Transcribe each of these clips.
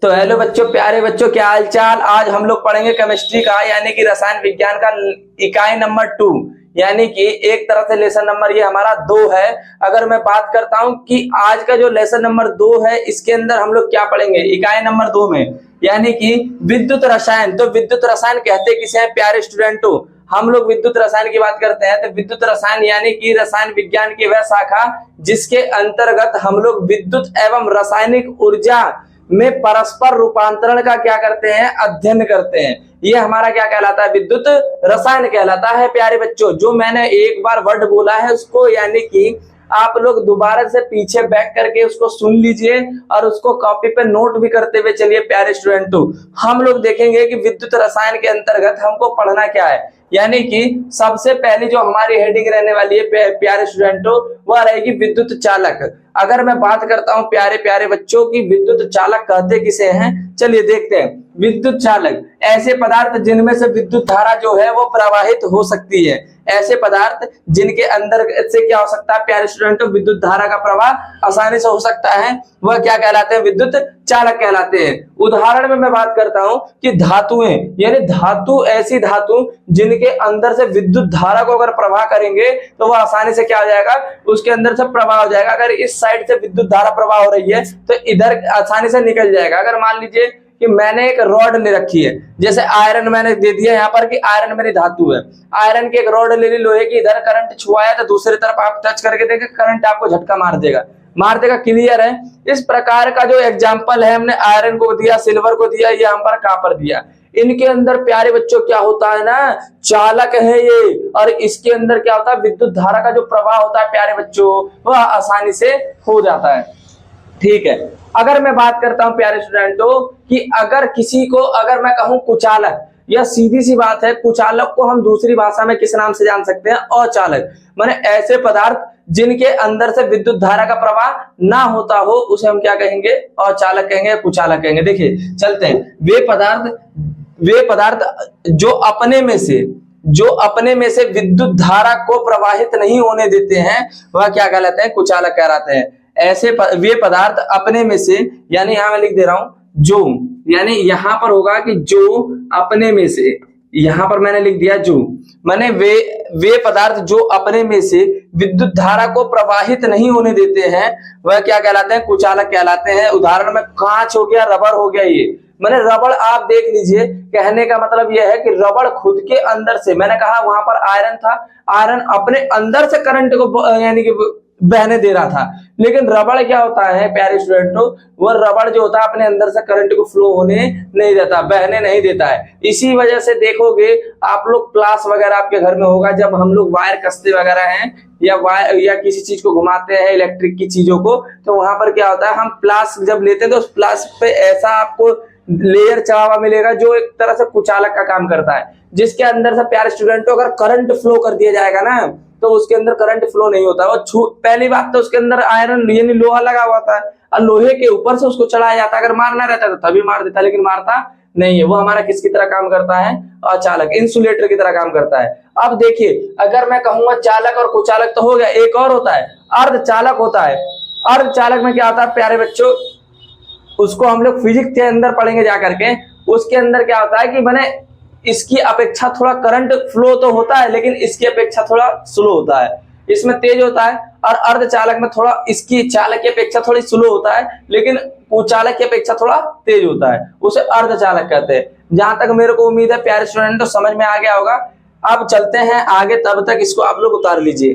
तो हेलो बच्चों, प्यारे बच्चों, क्या हाल चाल। आज हम लोग पढ़ेंगे केमिस्ट्री का यानी कि रसायन विज्ञान का इकाई नंबर 2, यानी कि एक तरह से लेसन नंबर ये हमारा 2 है। अगर मैं बात करता हूं कि आज का जो लेसन नंबर 2 है इसके अंदर हम लोग क्या पढ़ेंगे इकाई नंबर 2 में, यानी कि विद्युत रसायन। तो विद्युत रसायन कहते किसे हैं प्यारे स्टूडेंटों? हम लोग विद्युत रसायन की बात करते हैं तो विद्युत रसायन यानी कि रसायन विज्ञान की वह शाखा जिसके अंतर्गत हम लोग विद्युत एवं रासायनिक ऊर्जा में परस्पर रूपांतरण का क्या करते हैं, अध्ययन करते हैं। ये हमारा क्या कहलाता है, विद्युत रसायन कहलाता है प्यारे बच्चों। जो मैंने एक बार वर्ड बोला है उसको यानी कि आप लोग दोबारा से पीछे बैक करके उसको सुन लीजिए और उसको कॉपी पे नोट भी करते हुए चलिए प्यारे स्टूडेंटों। हम लोग देखेंगे कि विद्युत रसायन के अंतर्गत हमको पढ़ना क्या है, यानी कि सबसे पहली जो हमारी हेडिंग रहने वाली है प्यारे स्टूडेंटों वह रहेगी विद्युत चालक। अगर मैं बात करता हूं प्यारे प्यारे बच्चों की विद्युत चालक कहते किसे हैं, चलिए देखते हैं। विद्युत चालक ऐसे पदार्थ जिनमें से विद्युत धारा जो है वो प्रवाहित हो सकती है। ऐसे पदार्थ जिनके अंदर से क्या हो सकता है प्यारे स्टूडेंटों, विद्युत धारा का प्रवाह आसानी से हो सकता है, वह क्या कहलाते हैं, विद्युत चालक कहलाते हैं। उदाहरण में मैं बात करता हूं कि धातुएं, यानी धातु ऐसी धातु जिनके अंदर से विद्युत धारा को अगर प्रवाह करेंगे तो वह आसानी से क्या हो जाएगा, उसके अंदर से प्रवाह हो जाएगा। अगर इस साइड से विद्युत धारा प्रवाह हो रही है तो इधर आसानी से निकल जाएगा। अगर मान लीजिए कि मैंने एक रॉड ले रखी है, जैसे आयरन मैंने दे दिया यहाँ पर कि आयरन मेरी धातु है, आयरन की एक रॉड ले ली लोहे की, इधर करंट छुआया तो दूसरी तरफ आप टच करके देखें करंट आपको झटका मार देगा, क्लियर है। इस प्रकार का जो एग्जांपल है हमने आयरन को दिया, सिल्वर को दिया, ये हम पर कॉपर दिया। इनके अंदर प्यारे बच्चों क्या होता है ना, चालक है ये, और इसके अंदर क्या होता है, विद्युत धारा का जो प्रवाह होता है प्यारे बच्चों वह आसानी से हो जाता है। ठीक है, अगर मैं बात करता हूं प्यारे स्टूडेंटों कि अगर किसी को अगर मैं कहूं कुचालक, यह सीधी सी बात है, कुचालक को हम दूसरी भाषा में किस नाम से जान सकते हैं, अचालक। माने ऐसे पदार्थ जिनके अंदर से विद्युत धारा का प्रवाह ना होता हो उसे हम क्या कहेंगे, अचालक कहेंगे, कुचालक कहेंगे। देखिए चलते हैं, वे पदार्थ जो अपने में से विद्युत धारा को प्रवाहित नहीं होने देते हैं वह क्या कहलाते हैं, कुचालक कहलाते हैं। ऐसे वे पदार्थ अपने में से, यानी यहां मैं लिख दे रहा हूं जो, यानी यहां पर होगा कि जो अपने में से, यहां पर मैंने लिख दिया जो, माने वे पदार्थ जो अपने में से विद्युत धारा को प्रवाहित नहीं होने देते हैं वह क्या कहलाते हैं, कुचालक कहलाते हैं। उदाहरण में कांच हो गया, रबर हो गया। ये मैंने रबड़ आप देख लीजिए, कहने का मतलब यह है कि रबड़ खुद के अंदर से, मैंने कहा वहां पर आयरन था, आयरन अपने अंदर से करंट को यानी कि बहने दे रहा था, लेकिन रबड़ क्या होता है प्यारे स्टूडेंटों, वो रबड़ जो होता है अपने अंदर से करंट को फ्लो होने नहीं देता, बहने नहीं देता है। इसी वजह से देखोगे आप लोग प्लास वगैरह आपके घर में होगा, जब हम लोग वायर कसते वगैरह हैं या वायर या किसी चीज को घुमाते हैं इलेक्ट्रिक की चीजों को, तो वहां पर क्या होता है, हम प्लास जब लेते हैं तो उस प्लास पे ऐसा आपको लेयर चढ़ा हुआ मिलेगा जो एक तरह से कुचालक का काम करता है, जिसके अंदर से प्यारे स्टूडेंटों अगर करंट फ्लो कर दिया जाएगा ना तो उसके अंदर करंट फ्लो नहीं होता। वो पहली बात तो उसके अंदर आयरन यानी लोहा लगा हुआ था और लोहे के ऊपर से उसको चढ़ाया जाता। अगर मारना रहता तो तभी मार देता, लेकिन मारता नहीं है। वो हमारा किसकी तरह काम करता है, अचालक, इंसुलेटर की तरह काम करता है। अब देखिए, अगर मैं कहूंगा चालक और कुचालक तो हो गया, एक और होता है अर्धचालक होता है। अर्धचालक में क्या होता है प्यारे बच्चों, उसको हम लोग फिजिक्स के अंदर पढ़ेंगे जाकर के। उसके अंदर क्या होता है कि मैंने इसकी अपेक्षा थोड़ा करंट फ्लो तो होता है, लेकिन इसकी अपेक्षा थोड़ा स्लो होता है, इसमें तेज होता है। और अर्धचालक में थोड़ा इसकी चालक की अपेक्षा थोड़ी स्लो होता है, लेकिन कुचालक की अपेक्षा थोड़ा तेज होता है, उसे अर्धचालक कहते हैं। जहां तक मेरे को उम्मीद है प्यारे स्टूडेंट तो समझ में आ गया होगा। अब चलते हैं आगे, तब तक इसको आप लोग उतार लीजिए।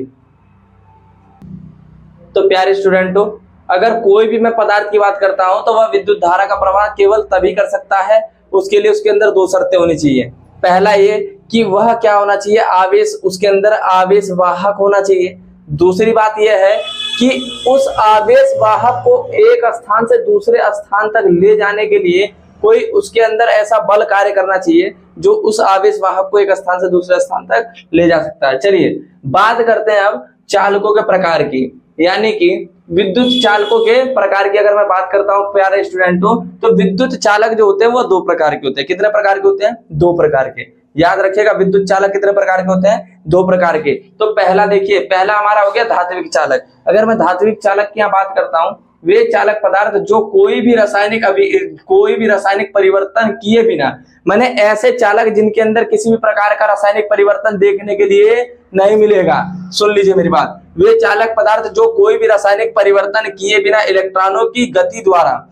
तो प्यारे स्टूडेंटों, अगर कोई भी मैं पदार्थ की बात करता हूं तो वह विद्युत धारा का प्रवाह केवल तभी कर सकता है, उसके लिए उसके अंदर 2 शर्तें होनी चाहिए। पहला ये कि वह क्या होना चाहिए, आवेश, उसके अंदर आवेश वाहक होना चाहिए। दूसरी बात यह है कि उस आवेश वाहक को एक स्थान से दूसरे स्थान तक ले जाने के लिए कोई उसके अंदर ऐसा बल कार्य करना चाहिए जो उस आवेश वाहक को एक स्थान से दूसरे स्थान तक ले जा सकता है। चलिए बात करते हैं अब चालकों के प्रकार की, यानी कि विद्युत चालकों के प्रकार की। अगर मैं बात करता हूं प्यारे स्टूडेंटों तो विद्युत चालक जो होते हैं वो 2 प्रकार के होते हैं। कितने प्रकार के होते हैं, 2 प्रकार के। याद रखिएगा, विद्युत चालक कितने प्रकार के होते हैं, 2 प्रकार के। तो पहला देखिए, पहला हमारा हो गया धात्विक चालक। अगर मैं धात्विक चालक की यहाँ बात करता हूं वे चालक पदार्थ जो कोई भी रासायनिक परिवर्तन किए बिना, माने ऐसे चालक जिनके अंदर किसी भी प्रकार का रासायनिक परिवर्तन देखने के लिए नहीं मिलेगा। सुन लीजिए मेरी बात, वे चालक पदार्थ जो कोई भी रासायनिक परिवर्तन किए बिना इलेक्ट्रॉनों की गति द्वारा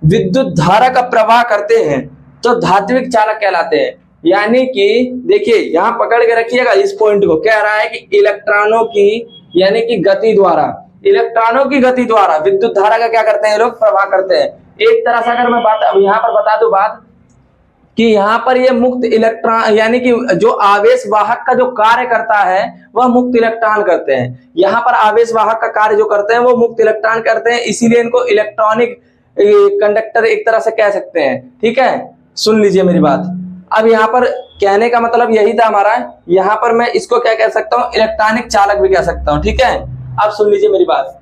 विद्युत धारा का प्रवाह करते हैं तो धात्विक चालक कहलाते हैं। यानी कि देखिए यहां पकड़ के रखिएगा इस पॉइंट को, कह रहा है कि इलेक्ट्रॉनों की यानी कि गति द्वारा, इलेक्ट्रॉनों की गति द्वारा विद्युत धारा का क्या करते हैं लोग, प्रवाह करते हैं। एक तरह से अगर मैं बात अब यहां पर बता दूं बात कि यहाँ पर ये मुक्त इलेक्ट्रॉन यानी कि जो आवेश वाहक का जो कार्य करता है वह मुक्त इलेक्ट्रॉन करते हैं। यहाँ पर आवेश वाहक का कार्य जो करते हैं वो मुक्त इलेक्ट्रॉन करते हैं, इसीलिए इनको इलेक्ट्रॉनिक कंडक्टर एक तरह से कह सकते हैं। ठीक है, सुन लीजिए मेरी बात। अब यहाँ पर कहने का मतलब यही था हमारा, यहाँ पर मैं इसको क्या कह सकता हूँ, इलेक्ट्रॉनिक चालक भी कह सकता हूँ। ठीक है, अब सुन लीजिए मेरी बात।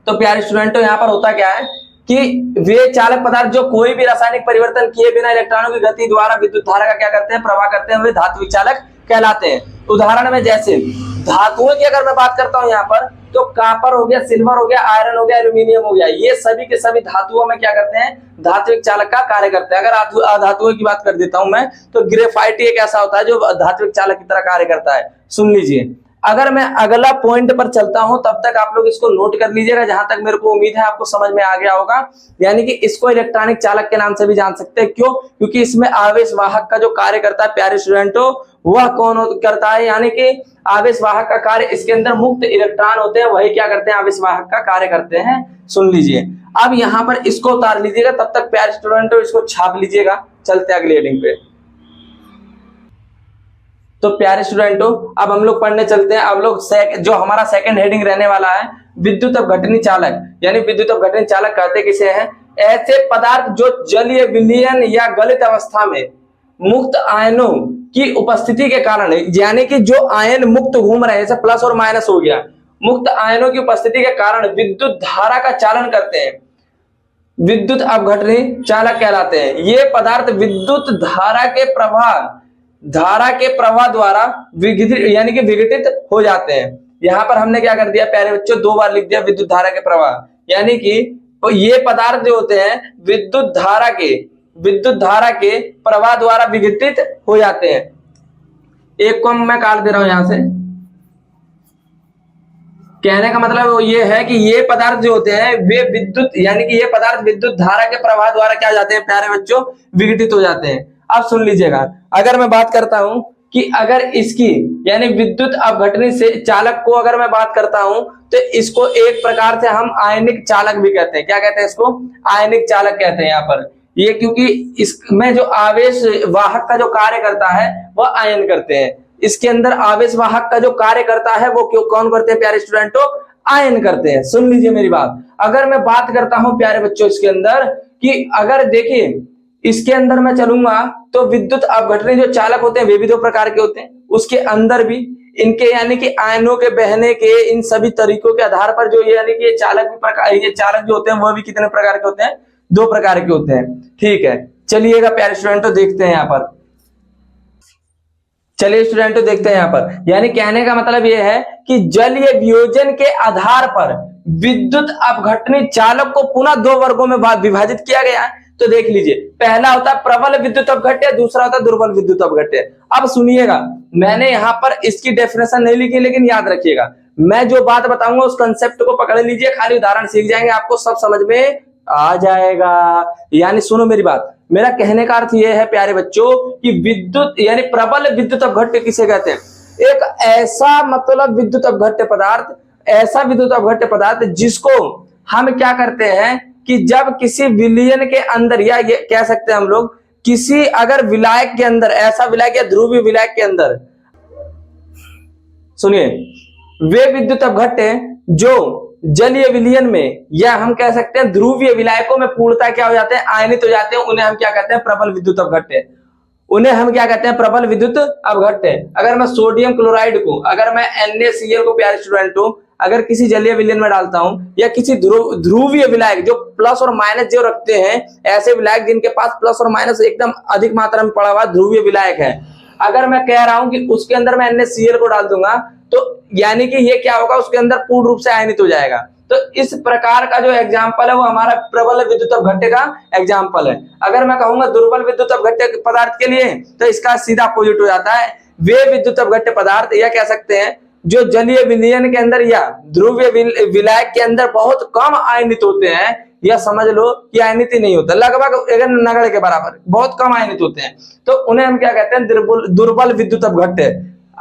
तो प्यारे स्टूडेंटों यहाँ पर होता क्या है कि वे चालक पदार्थ जो कोई भी रासायनिक परिवर्तन किए बिना इलेक्ट्रॉनों की गति द्वारा विद्युत धारा का क्या करते हैं, प्रवाह करते हैं, वे धात्विक चालक कहलाते हैं। उदाहरण में जैसे धातुओं की अगर मैं बात करता हूं यहाँ पर, तो कॉपर हो गया, सिल्वर हो गया, आयरन हो गया, एल्यूमिनियम हो गया, ये सभी के सभी धातुओं में क्या करते हैं, धात्विक चालक का कार्य करते हैं। अगर अधातुओं की बात कर देता हूं मैं, तो ग्रेफाइट एक ऐसा होता है जो धात्विक चालक की तरह कार्य करता है। सुन लीजिए, अगर मैं अगला पॉइंट पर चलता हूं तब तक आप लोग इसको नोट कर लीजिएगा, जहां तक मेरे को उम्मीद है आपको समझ में आ गया होगा। यानी कि इसको इलेक्ट्रॉनिक चालक के नाम से भी जान सकते हैं। क्यों? क्योंकि इसमें आवेश वाहक का जो कार्य करता है प्यारे स्टूडेंटों, वह कौन करता है, यानी कि आवेश वाहक का कार्य, इसके अंदर मुक्त इलेक्ट्रॉन होते हैं, वही क्या करते हैं, आवेश वाहक का कार्य करते हैं। सुन लीजिए, अब यहाँ पर इसको उतार लीजिएगा, तब तक प्यारे स्टूडेंटों इसको छाप लीजिएगा। चलते अगली हेडिंग पे। तो प्यारे स्टूडेंटों अब हम लोग पढ़ने चलते हैं। अब लोग जो हमारा सेकंड हेडिंग रहने वाला है, विद्युत अपघटनी चालक, यानी विद्युत अपघटनी चालक कहते किसे हैं, ऐसे पदार्थ जो जलीय विलयन या गलित अवस्था में मुक्त आयनों की उपस्थिति के कारण, यानी कि जो आयन मुक्त घूम रहे हैं, जैसे प्लस और माइनस हो गया, मुक्त आयनों की उपस्थिति के कारण विद्युत धारा का चालन करते हैं, विद्युत अपघटनी चालक कहलाते हैं। ये पदार्थ विद्युत धारा के प्रवाह द्वारा यानी कि विघटित हो जाते हैं। यहां पर हमने क्या कर दिया प्यारे बच्चों, 2 बार लिख दिया विद्युत धारा के प्रवाह, यानी कि ये पदार्थ जो होते हैं विद्युत धारा के प्रवाह द्वारा विघटित हो जाते हैं। एक को मैं काट दे रहा हूं यहां से। कहने का मतलब ये है कि ये पदार्थ जो होते हैं वे विद्युत यानी कि ये पदार्थ विद्युत धारा के प्रवाह द्वारा क्या हो जाते हैं प्यारे बच्चों, विघटित हो जाते हैं। अब सुन लीजिएगा, अगर मैं बात करता हूं कि अगर इसकी यानी विद्युत अपघटनी से चालक को अगर मैं बात करता हूं तो इसको एक प्रकार से हम आयनिक चालक भी कहते हैं। क्या कहते हैं इसको? आयनिक चालक कहते हैं। यहाँ पर ये क्योंकि इसमें जो आवेश वाहक का जो कार्य करता है वह आयन करते हैं, इसके अंदर आवेश वाहक का जो कार्य करता है वो कौन करते हैं प्यारे स्टूडेंटों, आयन करते हैं। सुन लीजिए मेरी बात, अगर मैं बात करता हूं प्यारे बच्चों इसके अंदर कि अगर देखिए इसके अंदर मैं चलूंगा तो विद्युत अपघटनी जो चालक होते हैं वे भी 2 प्रकार के होते हैं, उसके अंदर भी इनके यानी कि आयनों के बहने के इन सभी तरीकों के आधार पर जो यानी कि ये चालक जो होते हैं वह भी कितने प्रकार के होते हैं, 2 प्रकार के होते हैं। ठीक है, चलिएगा प्यारे स्टूडेंटों देखते हैं यहाँ पर, चलिए स्टूडेंटों देखते हैं यहाँ पर। यानी कहने का मतलब यह है कि जलीय वियोजन के आधार पर विद्युत अपघटनी चालक को पुनः 2 वर्गों में विभाजित किया गया है। तो देख लीजिए, पहला होता है प्रबल विद्युत अपघट्य, दूसरा होता है दुर्बल विद्युत अपघट्य। अब सुनिएगा, मैंने यहाँ पर इसकी डेफिनेशन नहीं लिखी, लेकिन याद रखिएगा मैं जो बात बताऊंगा उस कंसेप्ट को पकड़ लीजिए, खाली उदाहरण सीख जाएंगे, आपको सब समझ में आ जाएगा। यानी सुनो मेरी बात, मेरा कहने का अर्थ यह है प्यारे बच्चों कि विद्युत यानी प्रबल विद्युत अपघट्य किसे कहते हैं, एक ऐसा मतलब विद्युत अपघट्य पदार्थ, ऐसा विद्युत अपघट्य पदार्थ जिसको हम क्या करते हैं कि जब किसी विलयन के अंदर, या ये कह सकते हैं हम लोग किसी अगर विलायक के अंदर, ऐसा विलायक या ध्रुवीय विलायक के अंदर, सुनिए, वे विद्युत अपघट्य जो जलीय विलयन में या हम कह सकते हैं ध्रुवीय विलायकों में पूर्णतः क्या हो जाते हैं, आयनित हो जाते हैं, उन्हें हम क्या कहते हैं, प्रबल विद्युत अपघट्य। उन्हें हम क्या कहते हैं, प्रबल विद्युत अपघट्य। अगर मैं सोडियम क्लोराइड को, अगर मैं NaCl को प्यारे स्टूडेंटों अगर किसी जलीय विलयन में डालता हूं, या किसी ध्रुवीय विलायक जो प्लस और माइनस जो रखते हैं, ऐसे विलायक जिनके पास प्लस और माइनस एकदम अधिक मात्रा में पड़ा हुआ ध्रुवीय विलायक है, अगर मैं कह रहा हूं कि उसके अंदर मैं NaCl को डाल दूंगा तो यानी कि ये क्या होगा, उसके अंदर पूर्ण रूप से आयनित हो जाएगा। तो इस प्रकार का जो एग्जाम्पल है वो हमारा प्रबल विद्युत अपघट्य का एग्जाम्पल है। अगर मैं कहूंगा दुर्बल विद्युत अपघट्य पदार्थ के लिए तो इसका सीधा अपोजिट हो जाता है। वे विद्युत अपघट्य पदार्थ या कह सकते हैं जो जलीय विलयन के अंदर या ध्रुवीय विलायक के अंदर बहुत कम आयनित होते हैं, या समझ लो कि आयनित ही नहीं होता, लगभग एक नगण्य के बराबर बहुत कम आयनित होते हैं, तो उन्हें हम क्या कहते हैं, दुर्बल विद्युत अपघट्य।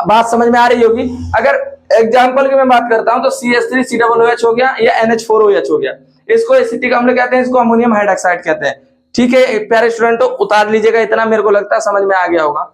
बात समझ में आ रही होगी। अगर एग्जाम्पल की मैं बात करता हूं तो CH3COOH हो गया या NH4OH हो गया, इसको एसिटिक अम्ल कहते हैं, इसको अमोनियम हाइड्रोक्साइड कहते हैं। ठीक है प्यारे स्टूडेंटों, उतार लीजिएगा, इतना मेरे को लगता है समझ में आ गया होगा।